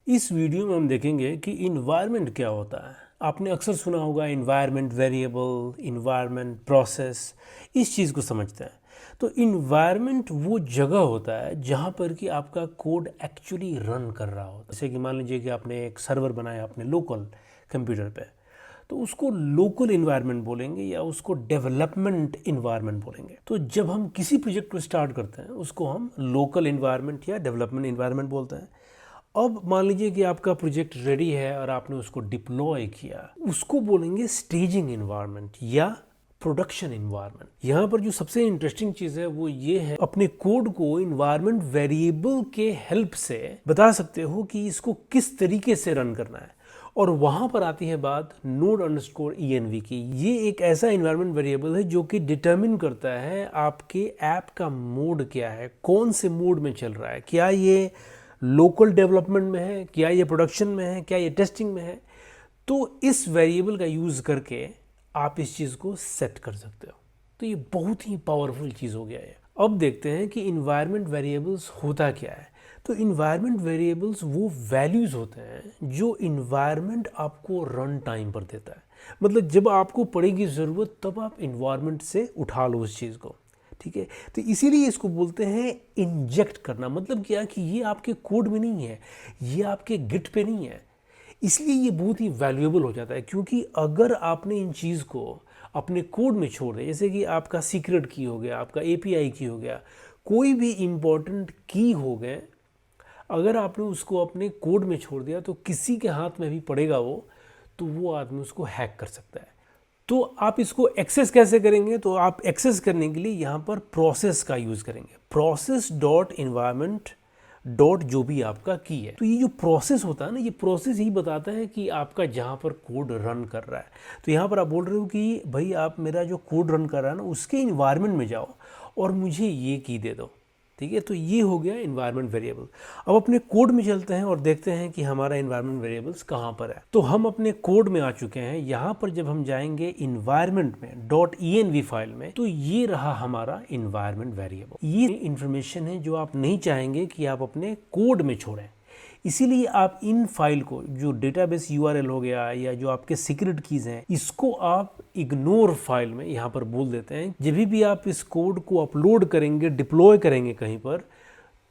इस वीडियो में हम देखेंगे कि इन्वायरमेंट क्या होता है। आपने अक्सर सुना होगा इन्वायरमेंट वेरिएबल, इन्वायरमेंट प्रोसेस, इस चीज़ को समझते हैं। तो इन्वायरमेंट वो जगह होता है जहाँ पर कि आपका कोड एक्चुअली रन कर रहा हो। जैसे कि मान लीजिए कि आपने एक सर्वर बनाया अपने लोकल कंप्यूटर पे, तो उसको लोकल इन्वायरमेंट बोलेंगे या उसको डेवलपमेंट इन्वायरमेंट बोलेंगे। तो जब हम किसी प्रोजेक्ट को स्टार्ट करते हैं उसको हम लोकल इन्वायरमेंट या डेवलपमेंट इन्वायरमेंट बोलते हैं। अब मान लीजिए कि आपका प्रोजेक्ट रेडी है और आपने उसको डिप्लॉय किया, उसको बोलेंगे स्टेजिंग इन्वायरमेंट या प्रोडक्शन इन्वायरमेंट। यहाँ पर जो सबसे इंटरेस्टिंग चीज़ है वो ये है, अपने कोड को इन्वायरमेंट वेरिएबल के हेल्प से बता सकते हो कि इसको किस तरीके से रन करना है। और वहाँ पर आती है बात node_env की। ये एक ऐसा इन्वायरमेंट वेरिएबल है जो कि डिटरमिन करता है आपके ऐप का मोड क्या है, कौन से मोड में चल रहा है, क्या ये लोकल डेवलपमेंट में है, क्या ये प्रोडक्शन में है, क्या ये टेस्टिंग में है। तो इस वेरिएबल का यूज़ करके आप इस चीज़ को सेट कर सकते हो। तो ये बहुत ही पावरफुल चीज़ हो गया है। अब देखते हैं कि इन्वायरमेंट वेरिएबल्स होता क्या है। तो इन्वायरमेंट वेरिएबल्स वो वैल्यूज़ होते हैं जो इन्वायरमेंट आपको रन टाइम पर देता है। मतलब जब आपको पड़ेगी ज़रूरत तब आप इन्वायरमेंट से उठा लो उस चीज़ को, ठीक है। तो इसीलिए इसको बोलते हैं इंजेक्ट करना। मतलब क्या कि ये आपके कोड में नहीं है, ये आपके गिट पे नहीं है। इसलिए ये बहुत ही वैल्यूएबल हो जाता है, क्योंकि अगर आपने इन चीज़ को अपने कोड में छोड़ दिया, जैसे कि आपका सीक्रेट की हो गया, आपका एपीआई की हो गया, कोई भी इम्पोर्टेंट की हो गए, अगर आपने उसको अपने कोड में छोड़ दिया तो किसी के हाथ में भी पड़ेगा वो, तो वो आदमी उसको हैक कर सकता है। तो आप इसको एक्सेस कैसे करेंगे? तो आप एक्सेस करने के लिए यहाँ पर प्रोसेस का यूज़ करेंगे। प्रोसेस डॉट इन्वायरमेंट डॉट जो भी आपका की है। तो ये जो प्रोसेस होता है ना, ये प्रोसेस ही बताता है कि आपका जहाँ पर कोड रन कर रहा है। तो यहाँ पर आप बोल रहे हो कि भाई आप मेरा जो कोड रन कर रहा है ना उसके इन्वायरमेंट में जाओ और मुझे ये की दे दो, ठीक है। तो ये हो गया इन्वायरमेंट वेरिएबल। अब अपने कोड में चलते हैं और देखते हैं कि हमारा इन्वायरमेंट वेरिएबल्स कहाँ पर है। तो हम अपने कोड में आ चुके हैं। यहाँ पर जब हम जाएंगे इन्वायरमेंट में .env फाइल में, तो ये रहा हमारा इन्वायरमेंट वेरिएबल। ये इंफॉर्मेशन है जो आप नहीं चाहेंगे कि आप अपने कोड में छोड़ें। इसीलिए आप इन फाइल को, जो डेटाबेस यूआरएल हो गया या जो आपके सीक्रेट कीज़ हैं, इसको आप इग्नोर फाइल में यहाँ पर बोल देते हैं। जब भी आप इस कोड को अपलोड करेंगे, डिप्लॉय करेंगे कहीं पर,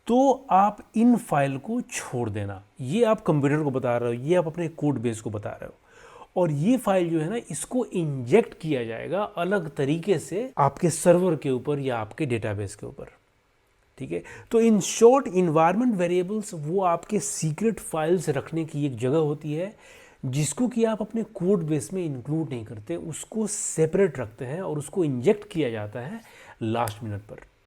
तो आप इन फाइल को छोड़ देना। ये आप कंप्यूटर को बता रहे हो, ये आप अपने कोड बेस को बता रहे हो। और ये फाइल जो है ना, इसको इंजेक्ट किया जाएगा अलग तरीके से आपके सर्वर के ऊपर या आपके डेटाबेस के ऊपर, ठीक है। तो इन शॉर्ट, इन्वायरमेंट वेरिएबल्स वो आपके सीक्रेट फाइल्स रखने की एक जगह होती है जिसको कि आप अपने कोड बेस में इंक्लूड नहीं करते, उसको सेपरेट रखते हैं और उसको इंजेक्ट किया जाता है लास्ट मिनट पर।